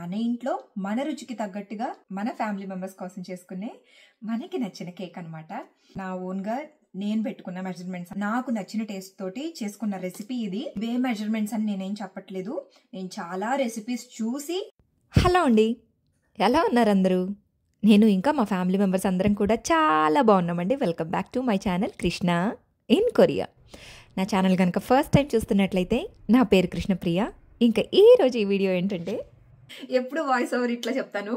మన ఇంట్లో మన రుచికి తగ్గట్టుగా మన ఫ్యామిలీ మెంబర్స్ కోసం చేసుకునే మనకి నచ్చిన కేక్ అన్నమాట. నా ఓన్ గా నేను పెట్టుకున్న మెజర్మెంట్స్, నాకు నచ్చిన టేస్ట్ తోటి చేసుకున్న రెసిపీ ఇది. ఇవే మెజర్మెంట్స్ అని నేనేం చెప్పట్లేదు, నేను చాలా రెసిపీస్ చూసి. హలో అండి, ఎలా ఉన్నారు అందరూ? నేను ఇంకా మా ఫ్యామిలీ మెంబర్స్ అందరం కూడా చాలా బాగున్నామండి. Welcome back to my channel Krishna in Korea. నా ఛానల్ కనుక ఫస్ట్ టైం చూస్తున్నట్లయితే నా పేరు కృష్ణప్రియ. ఇంకా ఈరోజు ఈ వీడియో ఏంటంటే, ఎప్పుడు వాయిస్ ఓవర్ ఇట్లా చెప్తాను,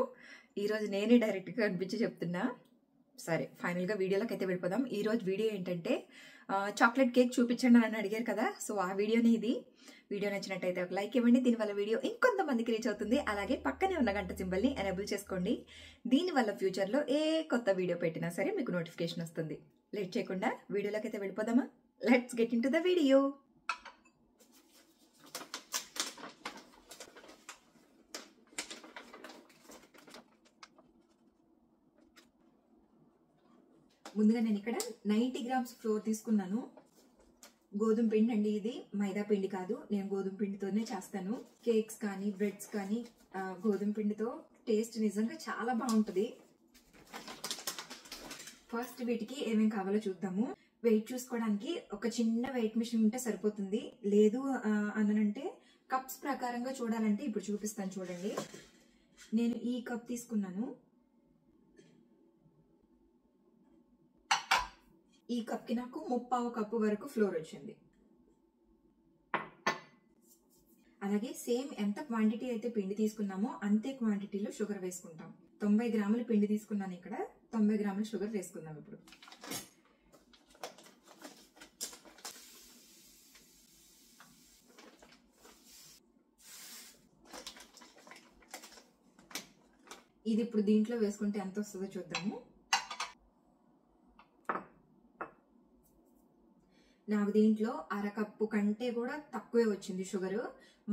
ఈరోజు నేనే డైరెక్ట్గా అనిపించి చెప్తున్నా. సరే, ఫైనల్గా వీడియోలోకి అయితే వెళ్ళిపోదాం. ఈరోజు వీడియో ఏంటంటే చాక్లెట్ కేక్ చూపించండి అని అడిగారు కదా, సో ఆ వీడియోనే ఇది. వీడియో నచ్చినట్టయితే ఒక లైక్ ఇవ్వండి, దీనివల్ల వీడియో ఇంకొంతమందికి రీచ్ అవుతుంది. అలాగే పక్కనే ఉన్న గంట సింబల్ని ఎనేబుల్ చేసుకోండి, దీనివల్ల ఫ్యూచర్లో ఏ కొత్త వీడియో పెట్టినా సరే మీకు నోటిఫికేషన్ వస్తుంది. లేట్ చేయకుండా వీడియోలోకి అయితే వెళ్ళిపోదామా? Let's get in to the video. ముందుగా నేను ఇక్కడ 90 గ్రామ్స్ ఫ్లోర్ తీసుకున్నాను. గోధుమ పిండి అండి ఇది, మైదా పిండి కాదు. నేను గోధుమ పిండితోనే చేస్తాను. కేక్స్ కానీ బ్రెడ్స్ కానీ గోధుమ పిండితో టేస్ట్ నిజంగా చాలా బాగుంటుంది. ఫస్ట్ వీటికి ఏమేం కావాలో చూద్దాము. వెయిట్ చూసుకోవడానికి ఒక చిన్న వెయిట్ మిషన్ ఉంటే సరిపోతుంది. లేదు అనంటే కప్స్ ప్రకారంగా చూడాలంటే ఇప్పుడు చూపిస్తాను చూడండి. నేను ఈ కప్ తీసుకున్నాను. ఈ కప్కి నాకు 3/4 కప్పు వరకు ఫ్లోర్ వచ్చింది. అలాగే సేమ్ ఎంత క్వాంటిటీ అయితే పిండి తీసుకున్నామో అంతే క్వాంటిటీలో షుగర్ వేసుకుంటాం. 90 గ్రాముల పిండి తీసుకున్నాను, ఇక్కడ 90 గ్రాముల షుగర్ వేసుకుందాం ఇప్పుడు. ఇది ఇప్పుడు దీంట్లో వేసుకుంటే ఎంత వస్తుందో చూద్దాము. నాకు దీంట్లో 1/2 కప్పు కంటే కూడా తక్కువే వచ్చింది షుగర్.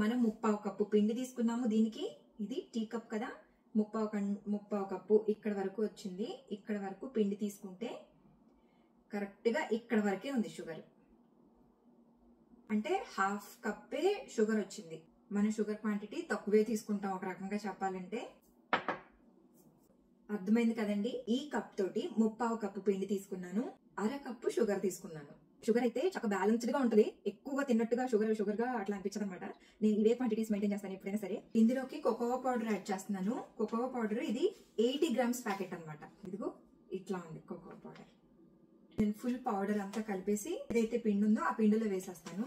మనం 3/4 కప్పు పిండి తీసుకున్నాము దీనికి. ఇది టీ కప్ కదా, 3/4 కప్పు ఇక్కడ వరకు వచ్చింది. ఇక్కడ వరకు పిండి తీసుకుంటే కరెక్ట్గా ఇక్కడ వరకే ఉంది షుగర్. అంటే 1/2 కప్పే షుగర్ వచ్చింది. మన షుగర్ క్వాంటిటీ తక్కువే తీసుకుంటాం ఒక రకంగా చెప్పాలంటే. అర్థమైంది కదండి. ఈ కప్ తోటి 3/4 కప్పు పిండి తీసుకున్నాను, 1/2 కప్పు షుగర్ తీసుకున్నాను. షుగర్ అయితే చక్కగా బ్యాలెన్స్డ్ గా ఉంటుంది, ఎక్కువగా తిన్నట్టుగా షుగర్ గా అట్లా అనిపించదు అనమాట. నేను ఇవే క్వాంటిటీస్ మెయింటైన్ చేస్తాను ఎప్పుడైనా సరే. ఇందులోకి కోకోవా పౌడర్ యాడ్ చేస్తున్నాను. కోకోవా పౌడర్ ఇది 80 గ్రామ్స్ ప్యాకెట్ అనమాట. ఇదిగో ఇట్లా ఉంది కోకోవా పౌడర్. నేను ఫుల్ పౌడర్ అంతా కలిపేసి ఏదైతే పిండి ఉందో ఆ పిండిలో వేసేస్తాను.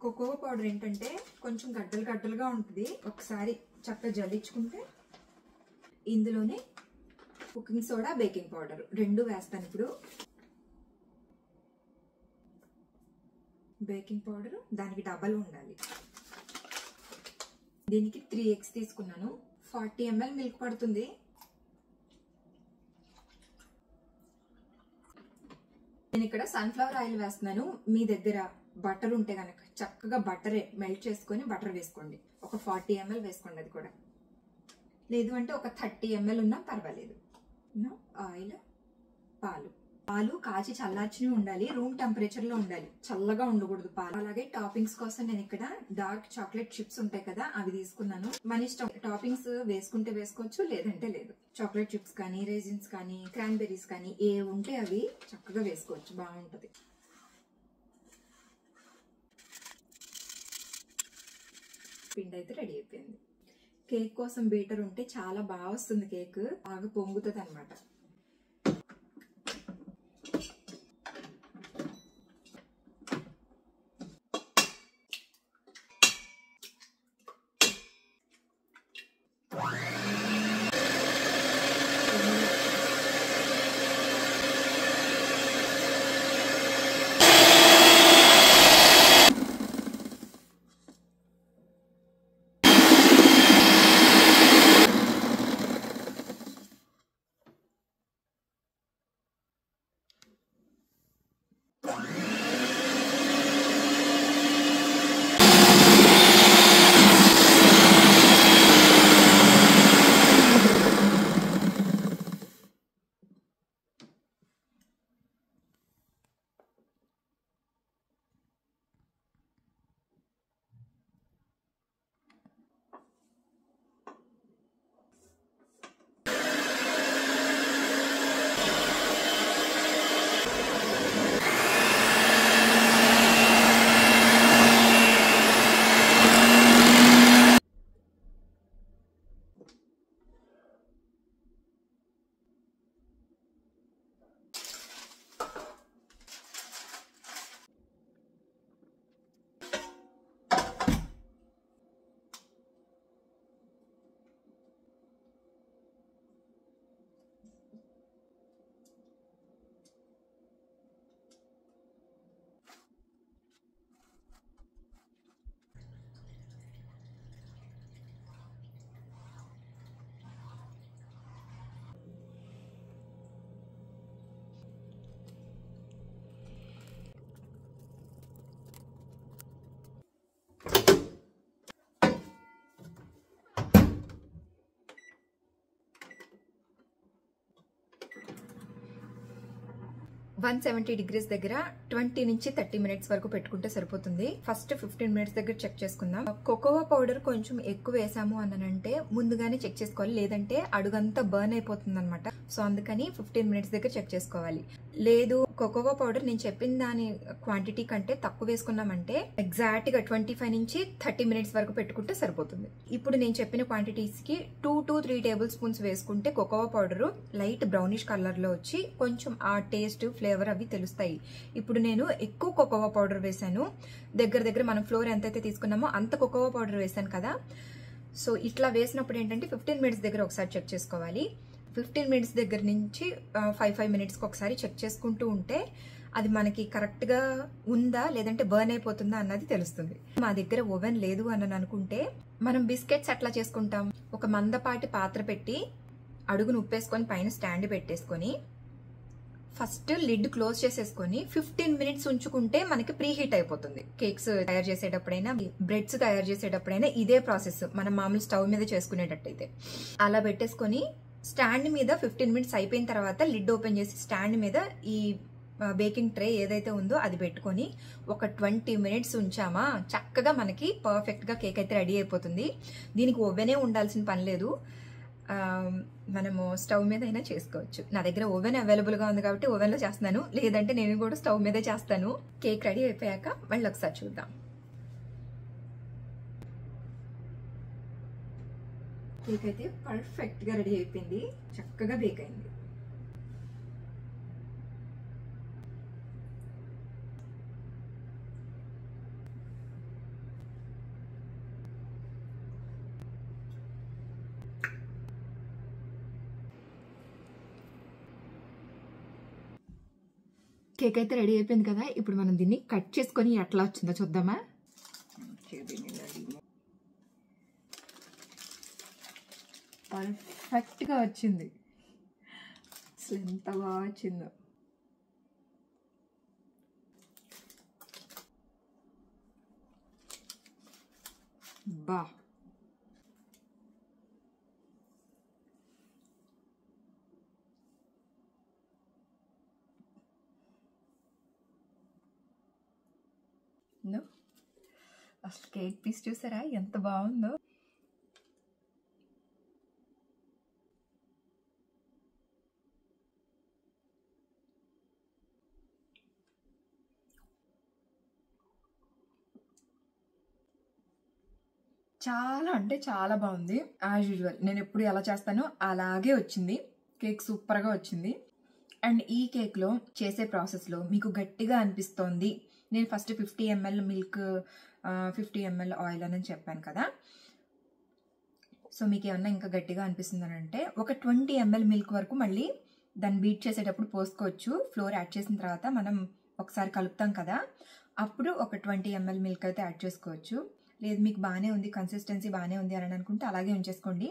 కోకోవా పౌడర్ ఏంటంటే కొంచెం గడ్డలుగా ఉంటుంది. ఒకసారి చక్కగా జల్లించుకుంటే ఇందులోనే కుకింగ్ సోడా, బేకింగ్ పౌడర్ రెండు వేస్తాను ఇప్పుడు. బేకింగ్ పౌడర్ దానికి డబల్ ఉండాలి. దీనికి 3 eggs తీసుకున్నాను. 40 ml మిల్క్ పడుతుంది. నేను ఇక్కడ సన్ఫ్లవర్ ఆయిల్ వేస్తున్నాను. మీ దగ్గర బటర్ ఉంటే కనుక చక్కగా బటరే మెల్ట్ చేసుకొని బటర్ వేసుకోండి. ఒక 40 ml వేసుకోండి. అది కూడా లేదు అంటే ఒక 30 ml ఉన్నా పర్వాలేదు. ఆయిల్, పాలు కాచి చల్లార్చినవి ఉండాలి, రూమ్ టెంపరేచర్ లో ఉండాలి, చల్లగా ఉండకూడదు పాలు. అలాగే టాపింగ్స్ కోసం నేను ఇక్కడ డార్క్ చాక్లెట్ చిప్స్ ఉంటాయి కదా, అవి తీసుకున్నాను. మన ఇష్టం, టాపింగ్స్ వేసుకుంటే వేసుకోవచ్చు, లేదంటే లేదు. చాక్లెట్ చిప్స్ కానీ, రైజిన్స్ కానీ, క్రాన్బెర్రీస్ కానీ ఏ ఉంటే అవి చక్కగా వేసుకోవచ్చు, బాగుంటది. పిండి అయితే రెడీ అయిపోయింది. కేక్ కోసం బీటర్ ఉంటే చాలా బాగా వస్తుంది, కేక్ బాగా పొంగుతుంది అనమాట. 170 degrees దగ్గర 20 నుంచి 30 minutes వరకు పెట్టుకుంటే సరిపోతుంది. ఫస్ట్ 15 minutes దగ్గర చెక్ చేసుకుందాం. కోకోవా పౌడర్ కొంచెం ఎక్కువ వేసాము అనంటే ముందుగానే చెక్ చేసుకోవాలి, లేదంటే అడుగంతా బర్న్ అయిపోతుంది అనమాట. సో అందుకని 15 minutes దగ్గర చెక్ చేసుకోవాలి. లేదు కోకోవా పౌడర్ నేను చెప్పిన దాని క్వాంటిటీ కంటే తక్కువ వేసుకున్నామంటే ఎగ్జాక్ట్ గా 25 నుంచి 30 minutes వరకు పెట్టుకుంటే సరిపోతుంది. ఇప్పుడు నేను చెప్పిన క్వాంటిటీస్ కి 2 to 3 tablespoons వేసుకుంటే cocoa powder light brownish colour లో వచ్చి కొంచెం ఆ టేస్ట్ ఫ్లేవర్ అవి తెలుస్తాయి. ఇప్పుడు నేను ఎక్కువ కోకోవా పౌడర్ వేసాను, దగ్గర మనం ఫ్లోర్ ఎంతైతే తీసుకున్నామో అంత కోకోవా పౌడర్ వేసాను కదా. సో ఇట్లా వేసినప్పుడు ఏంటంటే 15 minutes దగ్గర ఒకసారి చెక్ చేసుకోవాలి. 15 minutes దగ్గర నుంచి 5 minutes ఒకసారి చెక్ చేసుకుంటూ ఉంటే అది మనకి కరెక్ట్ గా ఉందా లేదంటే బర్న్ అయిపోతుందా అన్నది తెలుస్తుంది. మా దగ్గర ఓవెన్ లేదు అని అనుకుంటే మనం బిస్కెట్స్ ఎట్లా చేసుకుంటాం, ఒక మందపాటి పాత్ర పెట్టి అడుగును ఉప్పేసుకొని పైన స్టాండ్ పెట్టేసుకొని ఫస్ట్ లిడ్ క్లోజ్ చేసేసుకొని 15 minutes ఉంచుకుంటే మనకి ప్రీ హీట్ అయిపోతుంది. కేక్స్ తయారు చేసేటప్పుడైనా బ్రెడ్స్ తయారు చేసేటప్పుడైనా ఇదే ప్రాసెస్ మనం మామూలు స్టవ్ మీద చేసుకునేటట్టయితే. అలా పెట్టేసుకొని స్టాండ్ మీద 15 minutes అయిపోయిన తర్వాత లిడ్ ఓపెన్ చేసి స్టాండ్ మీద ఈ బేకింగ్ ట్రే ఏదైతే ఉందో అది పెట్టుకొని ఒక 20 minutes ఉంచామా చక్కగా మనకి పర్ఫెక్ట్ గా కేక్ అయితే రెడీ అయిపోతుంది. దీనికి ఓవెనే ఉండాల్సిన పని లేదు, మనము స్టవ్ మీద అయినా చేసుకోవచ్చు. నా దగ్గర ఓవెన్ అవైలబుల్ గా ఉంది కాబట్టి ఓవెన్ లో చేస్తున్నాను, లేదంటే నేను కూడా స్టవ్ మీదే చేస్తాను. కేక్ రెడీ అయిపోయాక మళ్ళీ ఒకసారి చూద్దాం. కేక్ అయితే పర్ఫెక్ట్ గా రెడీ అయిపోయింది, చక్కగా బేక్ అయింది. కేక్ అయితే రెడీ అయిపోయింది కదా. ఇప్పుడు మనం దీన్ని కట్ చేసుకొని ఎట్లా వచ్చిందో చూద్దామా. పర్ఫెక్ట్ గా వచ్చింది, అసలు ఎంత బాగా వచ్చిందో. బా అసలు కేక్ పీస్ చూసారా ఎంత బాగుందో. చాలా అంటే చాలా బాగుంది. యాజ్ యూజువల్ నేను ఎప్పుడు ఎలా చేస్తానో అలాగే వచ్చింది. కేక్ సూపర్ గా వచ్చింది. అండ్ ఈ కేక్ లో చేసే ప్రాసెస్ లో మీకు గట్టిగా అనిపిస్తోంది, నేను first 50 ml milk 50 ml oil అని చెప్పాను కదా. సో మీకు ఏమన్నా ఇంకా గట్టిగా అనిపిస్తుంది అని అంటే ఒక 20 ml మిల్క్ వరకు మళ్ళీ దాన్ని బీట్ చేసేటప్పుడు పోసుకోవచ్చు. ఫ్లోర్ యాడ్ చేసిన తర్వాత మనం ఒకసారి కలుపుతాం కదా, అప్పుడు ఒక 20 ml మిల్క్ అయితే యాడ్ చేసుకోవచ్చు. లేదు మీకు బాగానే ఉంది, కన్సిస్టెన్సీ బాగానే ఉంది అని అనుకుంటే అలాగే ఉంచేసుకోండి.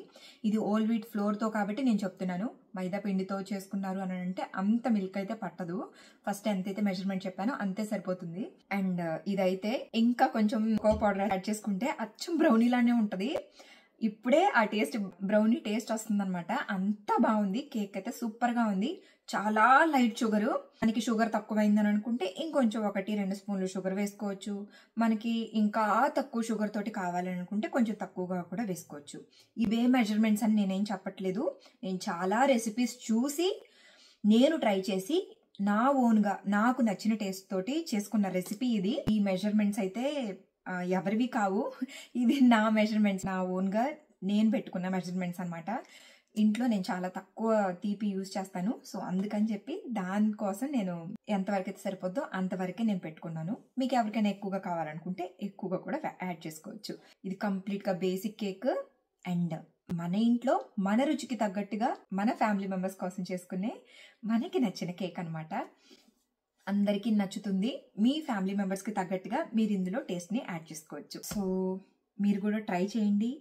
ఇది ఓల్ వీట్ ఫ్లోర్తో కాబట్టి నేను చెప్తున్నాను, మైదా పిండితో చేసుకున్నారు అని అంటే అంత మిల్క్ అయితే పట్టదు. ఫస్ట్ ఎంతైతే మెజర్మెంట్ చెప్పానో అంతే సరిపోతుంది. అండ్ ఇదైతే ఇంకా కొంచెం కోకో పౌడర్ యాడ్ చేసుకుంటే అచ్చం బ్రౌనీ లానే ఉంటది. ఇప్పుడే ఆ టేస్ట్ బ్రౌనీ టేస్ట్ వస్తుంది అనమాట. అంత బాగుంది. కేక్ అయితే సూపర్ గా ఉంది. చాలా లైట్ షుగర్, మనకి షుగర్ తక్కువైందని అనుకుంటే ఇంకొంచెం 1-2 స్పూన్లు షుగర్ వేసుకోవచ్చు. మనకి ఇంకా తక్కువ షుగర్ తోటి కావాలని అనుకుంటే కొంచెం తక్కువగా కూడా వేసుకోవచ్చు. ఇవే మెజర్మెంట్స్ అని నేనేం చెప్పట్లేదు, నేను చాలా రెసిపీస్ చూసి నేను ట్రై చేసి నా ఓన్గా నాకు నచ్చిన టేస్ట్ తోటి చేసుకున్న రెసిపీ ఇది. ఈ మెజర్మెంట్స్ అయితే ఎవరివి కావు, ఇది నా మెజర్మెంట్స్, నా ఓన్గా నేను పెట్టుకున్న మెజర్మెంట్స్ అనమాట. ఇంట్లో నేను చాలా తక్కువ తీపి యూజ్ చేస్తాను, సో అందుకని చెప్పి దానికోసం నేను ఎంతవరకు అయితే సరిపోద్దో అంతవరకే నేను పెట్టుకున్నాను. మీకు ఎవరికైనా ఎక్కువగా కావాలనుకుంటే ఎక్కువగా కూడా యాడ్ చేసుకోవచ్చు. ఇది కంప్లీట్గా బేసిక్ కేక్ అండ్ మన ఇంట్లో మన రుచికి తగ్గట్టుగా మన ఫ్యామిలీ మెంబర్స్ కోసం చేసుకునే మనకి నచ్చిన కేక్ అనమాట. అందరికీ నచ్చుతుంది. మీ ఫ్యామిలీ మెంబర్స్కి తగ్గట్టుగా మీరు ఇందులో టేస్ట్ని యాడ్ చేసుకోవచ్చు. సో మీరు కూడా ట్రై చేయండి.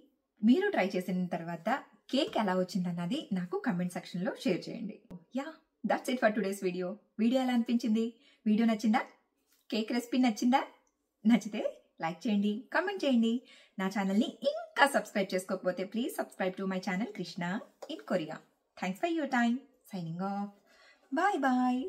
మీరు ట్రై చేసిన తర్వాత కేక్ ఎలా వచ్చిందన్నది నాకు కమెంట్ సెక్షన్లో షేర్ చేయండి. Yeah, that's it for today's video. Video ఎలా అనిపించింది? వీడియో నచ్చిందా? కేక్ రెసిపీ నచ్చిందా? నచ్చితే లైక్ చేయండి, కామెంట్ చేయండి. నా ఛానల్ని ఇంకా సబ్స్క్రైబ్ చేసుకోకపోతే please subscribe to my channel Krishna in Korea. Thanks for your time. Signing off. Bye bye.